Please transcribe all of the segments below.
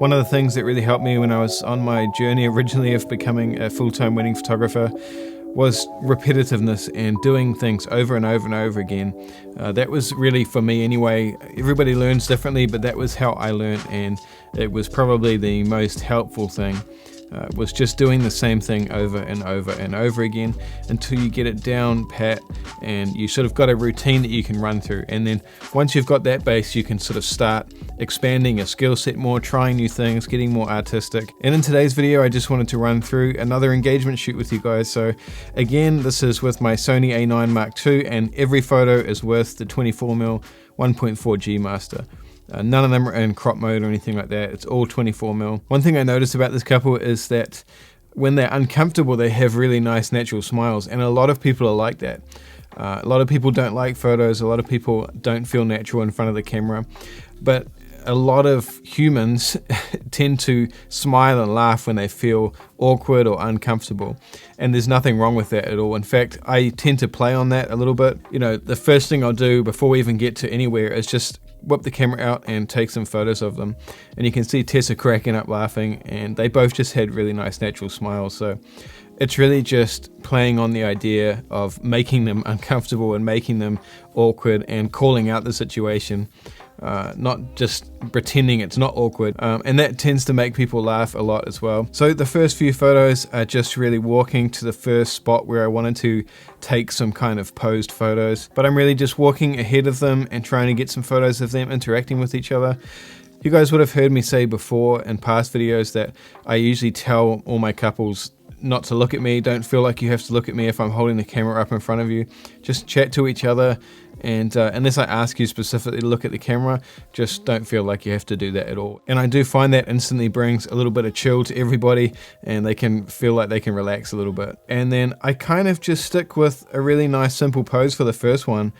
One of the things that really helped me when I was on my journey originally of becoming a full-time wedding photographer was repetitiveness and doing things over and over and over again. That was really, for me anyway, everybody learns differently, but that was how I learned, and it was probably the most helpful thing. Was just doing the same thing over and over and over again until you get it down pat and you sort of got a routine that you can run through. And then once you've got that base, you can sort of start expanding your skill set more, trying new things, getting more artistic. And in today's video, I just wanted to run through another engagement shoot with you guys. So again, this is with my Sony A9 Mark II, and every photo is worth the 24mm 1.4 G Master. None of them are in crop mode or anything like that. It's all 24mm. One thing I noticed about this couple is that when they're uncomfortable, they have really nice natural smiles, and a lot of people are like that. A lot of people don't like photos. A lot of people don't feel natural in front of the camera, but a lot of humans tend to smile and laugh when they feel awkward or uncomfortable, and there's nothing wrong with that at all. In fact, I tend to play on that a little bit. You know, the first thing I'll do before we even get to anywhere is just whip the camera out and take some photos of them, and you can see Tessa cracking up laughing, and they both just had really nice natural smiles. So it's really just playing on the idea of making them uncomfortable and making them awkward and calling out the situation, not just pretending it's not awkward, and that tends to make people laugh a lot as well. So the first few photos are just really walking to the first spot where I wanted to take some kind of posed photos, but I'm really just walking ahead of them and trying to get some photos of them interacting with each other. You guys would have heard me say before in past videos that I usually tell all my couples not to look at me. Don't feel like you have to look at me if I'm holding the camera up in front of you. Just chat to each other, and unless I ask you specifically to look at the camera, just don't feel like you have to do that at all. And I do find that instantly brings a little bit of chill to everybody, and they can feel like they can relax a little bit. And then I kind of just stick with a really nice simple pose for the first one,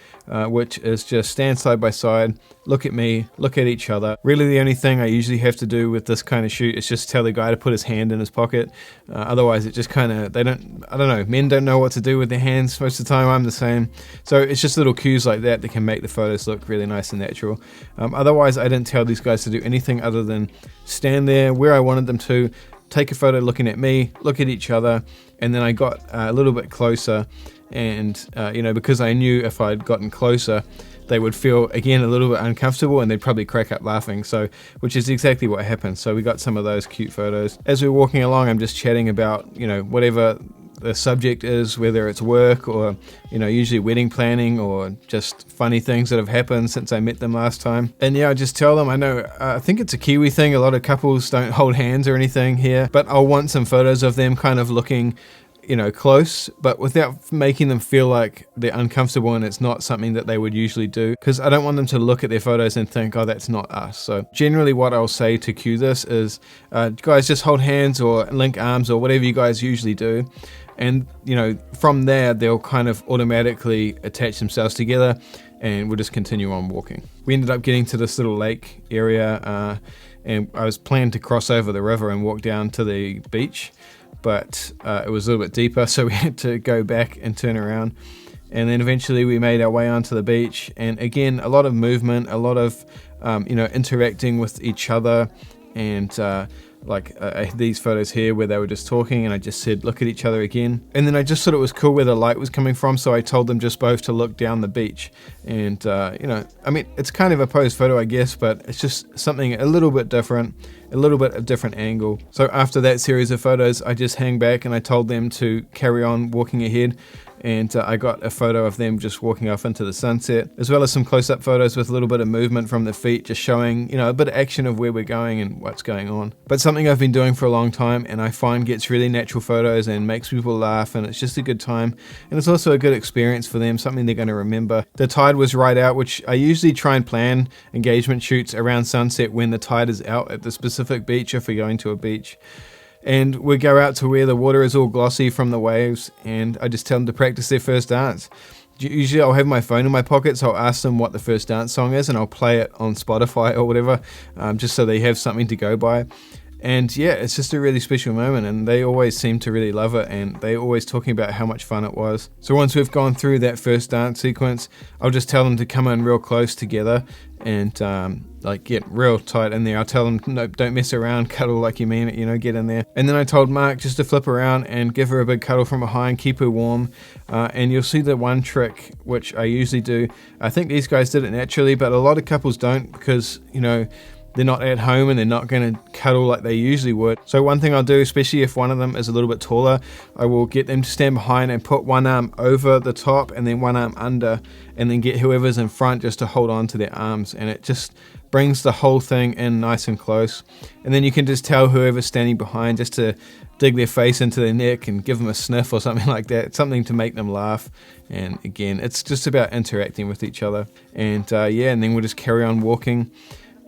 which is just stand side by side, look at me, look at each other. Really the only thing I usually have to do with this kind of shoot is just tell the guy to put his hand in his pocket. Otherwise it just kind of, I don't know, men don't know what to do with their hands most of the time. I'm the same. So it's just little cues like that can make the photos look really nice and natural. Otherwise I didn't tell these guys to do anything other than stand there where I wanted them to, take a photo looking at me, look at each other, and then I got a little bit closer, and you know, because I knew if I'd gotten closer they would feel again a little bit uncomfortable and they'd probably crack up laughing, so which is exactly what happened. So we got some of those cute photos. As we were walking along, I'm just chatting about, you know, whatever the subject is, whether it's work or, you know, usually wedding planning or just funny things that have happened since I met them last time. And yeah, I just tell them, I know, I think it's a Kiwi thing, a lot of couples don't hold hands or anything here, but I'll want some photos of them kind of looking, you know, close, but without making them feel like they're uncomfortable and it's not something that they would usually do, because I don't want them to look at their photos and think, oh, that's not us. So generally what I'll say to cue this is, guys, just hold hands or link arms or whatever you guys usually do. And, you know, from there, they'll kind of automatically attach themselves together and we'll just continue on walking. We ended up getting to this little lake area, and I was planning to cross over the river and walk down to the beach, but it was a little bit deeper, so we had to go back and turn around. And then eventually we made our way onto the beach, and again, a lot of movement, a lot of you know, interacting with each other, and like these photos here where they were just talking and I just said look at each other again, and then I just thought it was cool where the light was coming from, so I told them just both to look down the beach. And you know, I mean, it's kind of a posed photo I guess, but it's just something a little bit different, a little bit of different angle. So after that series of photos, I just hang back and I told them to carry on walking ahead, and I got a photo of them just walking off into the sunset, as well as some close-up photos with a little bit of movement from the feet, just showing, you know, a bit of action of where we're going and what's going on. But something I've been doing for a long time and I find gets really natural photos and makes people laugh, and it's just a good time, and it's also a good experience for them, something they're going to remember. The tide was right out, which I usually try and plan engagement shoots around sunset when the tide is out at the specific beach if we're going to a beach. And we go out to where the water is all glossy from the waves, and I just tell them to practice their first dance. Usually I'll have my phone in my pocket, so I'll ask them what the first dance song is and I'll play it on Spotify or whatever, just so they have something to go by. And yeah, it's just a really special moment, and they always seem to really love it, and they're always talking about how much fun it was. So once we've gone through that first dance sequence, I'll just tell them to come in real close together and like get real tight in there. I'll tell them, no, don't mess around, cuddle like you mean it, you know, get in there. And then I told Mark just to flip around and give her a big cuddle from behind, keep her warm. And you'll see the one trick, which I usually do. I think these guys did it naturally, but a lot of couples don't, because, you know, they're not at home and they're not going to cuddle like they usually would. So one thing I'll do, especially if one of them is a little bit taller, I will get them to stand behind and put one arm over the top and then one arm under, and then get whoever's in front just to hold on to their arms, and it just brings the whole thing in nice and close. And then you can just tell whoever's standing behind just to dig their face into their neck and give them a sniff or something like that, something to make them laugh. And again, it's just about interacting with each other. And yeah, and then we'll just carry on walking.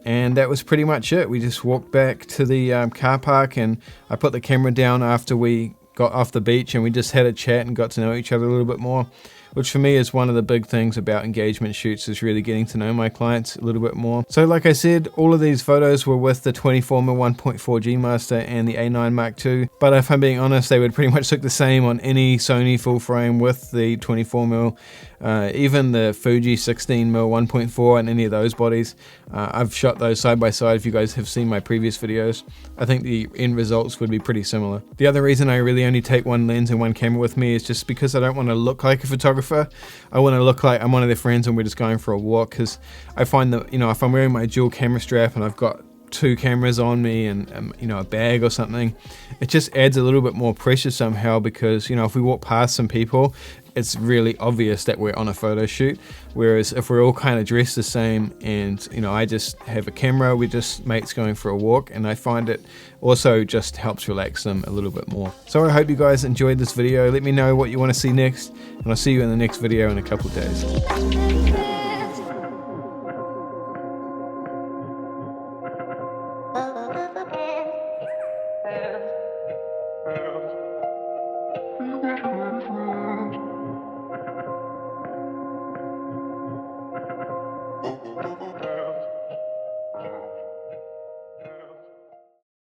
And that was pretty much it. We just walked back to the car park, and I put the camera down after we got off the beach, and we just had a chat and got to know each other a little bit more, which for me is one of the big things about engagement shoots, is really getting to know my clients a little bit more. So like I said, all of these photos were with the 24mm 1.4 G Master and the A9 Mark II, but if I'm being honest, they would pretty much look the same on any Sony full frame with the 24mm, even the Fuji 16mm 1.4 and any of those bodies. I've shot those side by side. If you guys have seen my previous videos, I think the end results would be pretty similar. The other reason I really only take one lens and one camera with me is just because I don't want to look like a photographer. I want to look like I'm one of their friends and we're just going for a walk, because I find that, you know, if I'm wearing my dual camera strap and I've got two cameras on me and you know, a bag or something, it just adds a little bit more pressure somehow, because, you know, if we walk past some people, it's really obvious that we're on a photo shoot. Whereas if we're all kind of dressed the same and, you know, I just have a camera, we're just mates going for a walk, and I find it also just helps relax them a little bit more. So I hope you guys enjoyed this video. Let me know what you want to see next, and I'll see you in the next video in a couple of days. Oh,